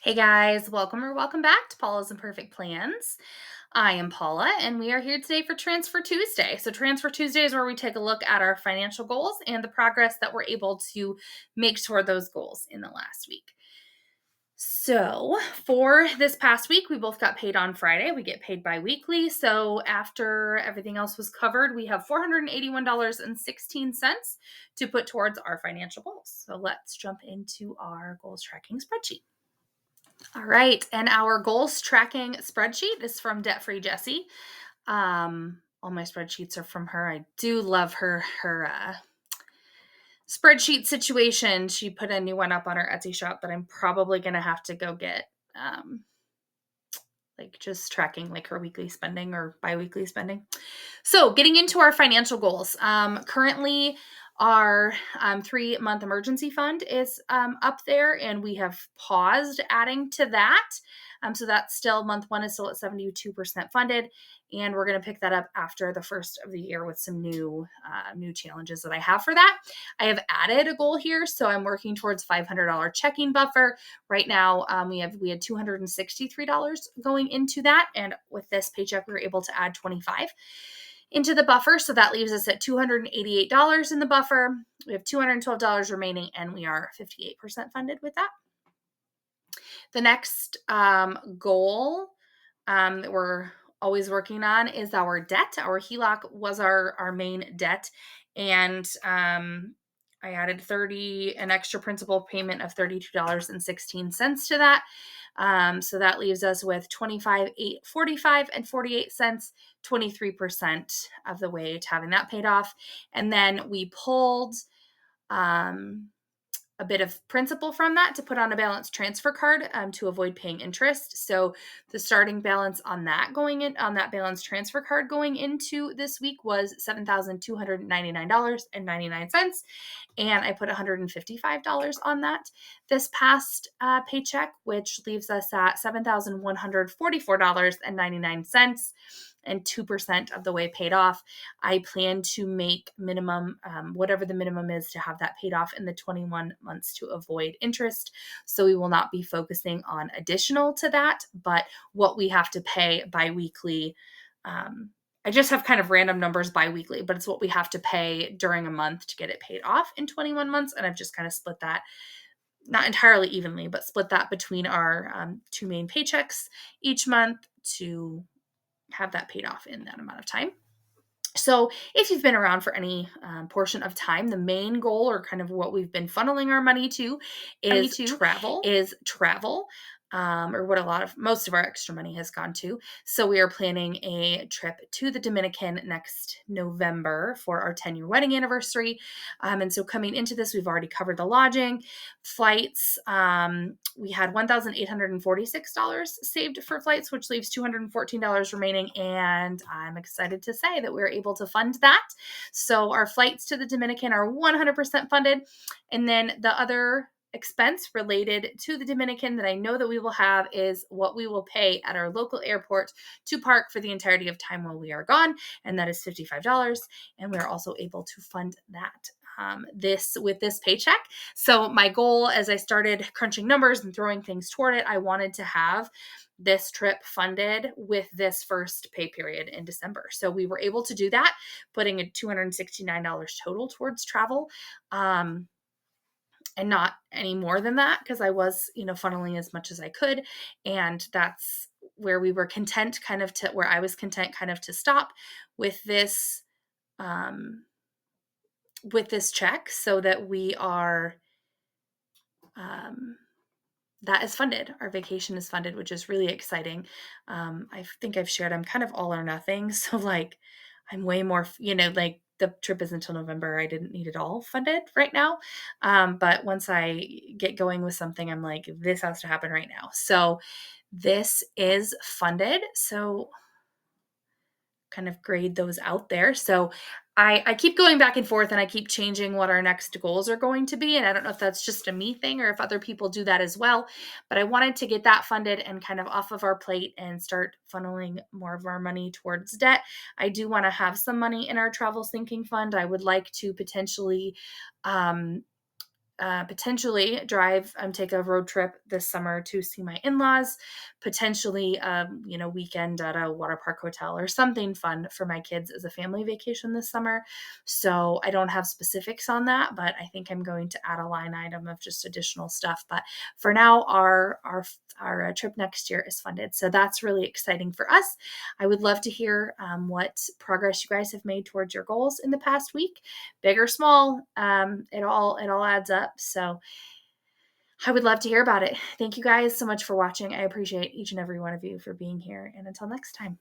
Hey guys, welcome back to Paula's Imperfect Plans. I am Paula, and we are here today for Transfer Tuesday. So, Transfer Tuesday is where we take a look at our financial goals and the progress that we're able to make toward those goals in the last week. So, for this past week, we both got paid on Friday. We get paid bi-weekly. So, after everything else was covered, we have $481.16 to put towards our financial goals. So, let's jump into our goals tracking spreadsheet. All right. And our goals tracking spreadsheet is from Debt Free Jessie. All my spreadsheets are from her. I do love her spreadsheet situation. She put a new one up on her Etsy shop that I'm probably going to have to go get. Like just tracking like her weekly spending or bi-weekly spending. So getting into our financial goals. Currently our 3-month emergency fund is up there, and we have paused adding to that. So that's still month one is still at 72% funded, and we're going to pick that up after the first of the year with some new challenges that I have for that. I have added a goal here, so I'm working towards $500 checking buffer. Right now, we had $263 going into that, and with this paycheck, we were able to add 25 into the buffer. So that leaves us at $288 in the buffer. We have $212 remaining, and we are 58% funded with that. The next goal that we're always working on is our debt. Our HELOC was our main debt, and I added an extra principal payment of $32.16 to that. So that leaves us with $25,845 and 48 cents, 23% of the way to having that paid off. And then we pulled a bit of principal from that to put on a balance transfer card to avoid paying interest. So the starting balance on that balance transfer card going into this week was $7,299.99. And I put $155 on that this past paycheck, which leaves us at $7,144.99 and 2% of the way paid off. I plan to make minimum, whatever the minimum is, to have that paid off in the 21 months to avoid interest. So we will not be focusing on additional to that, but what we have to pay biweekly. I just have kind of random numbers biweekly, but it's what we have to pay during a month to get it paid off in 21 months. And I've just kind of split that, not entirely evenly, but split that between our two main paychecks each month to have that paid off in that amount of time. So if you've been around for any portion of time, the main goal, or kind of what we've been funneling our money to, is travel. Or what most of our extra money has gone to. So we are planning a trip to the Dominican next November for our 10-year wedding anniversary. And so coming into this, we've already covered the lodging, flights. We had $1,846 saved for flights, which leaves $214 remaining. And I'm excited to say that we were able to fund that. So our flights to the Dominican are 100% funded. And then the other expense related to the Dominican that I know that we will have is what we will pay at our local airport to park for the entirety of time while we are gone, and that is $55. And we're also able to fund that with this paycheck. So my goal, as I started crunching numbers and throwing things toward it, I wanted to have this trip funded with this first pay period in December. So we were able to do that, putting a $269 total towards travel. And not any more than that, because I was, funneling as much as I could. And that's where we were content where I was content kind of to stop with this check, so that we are, that is funded. Our vacation is funded, which is really exciting. I think I've shared, I'm kind of all or nothing. So like, I'm way more, the trip is until November. I didn't need it all funded right now. But once I get going with something, I'm like, this has to happen right now. So this is funded. So kind of grade those out there. So I keep going back and forth, and I keep changing what our next goals are going to be. And I don't know if that's just a me thing or if other people do that as well. But I wanted to get that funded and kind of off of our plate and start funneling more of our money towards debt. I do want to have some money in our travel sinking fund. I would like to potentially potentially drive, take a road trip this summer to see my in-laws, potentially, weekend at a water park hotel or something fun for my kids as a family vacation this summer. So I don't have specifics on that, but I think I'm going to add a line item of just additional stuff. But for now, our trip next year is funded. So that's really exciting for us. I would love to hear what progress you guys have made towards your goals in the past week, big or small. It all adds up. So I would love to hear about it. Thank you guys so much for watching. I appreciate each and every one of you for being here. And until next time.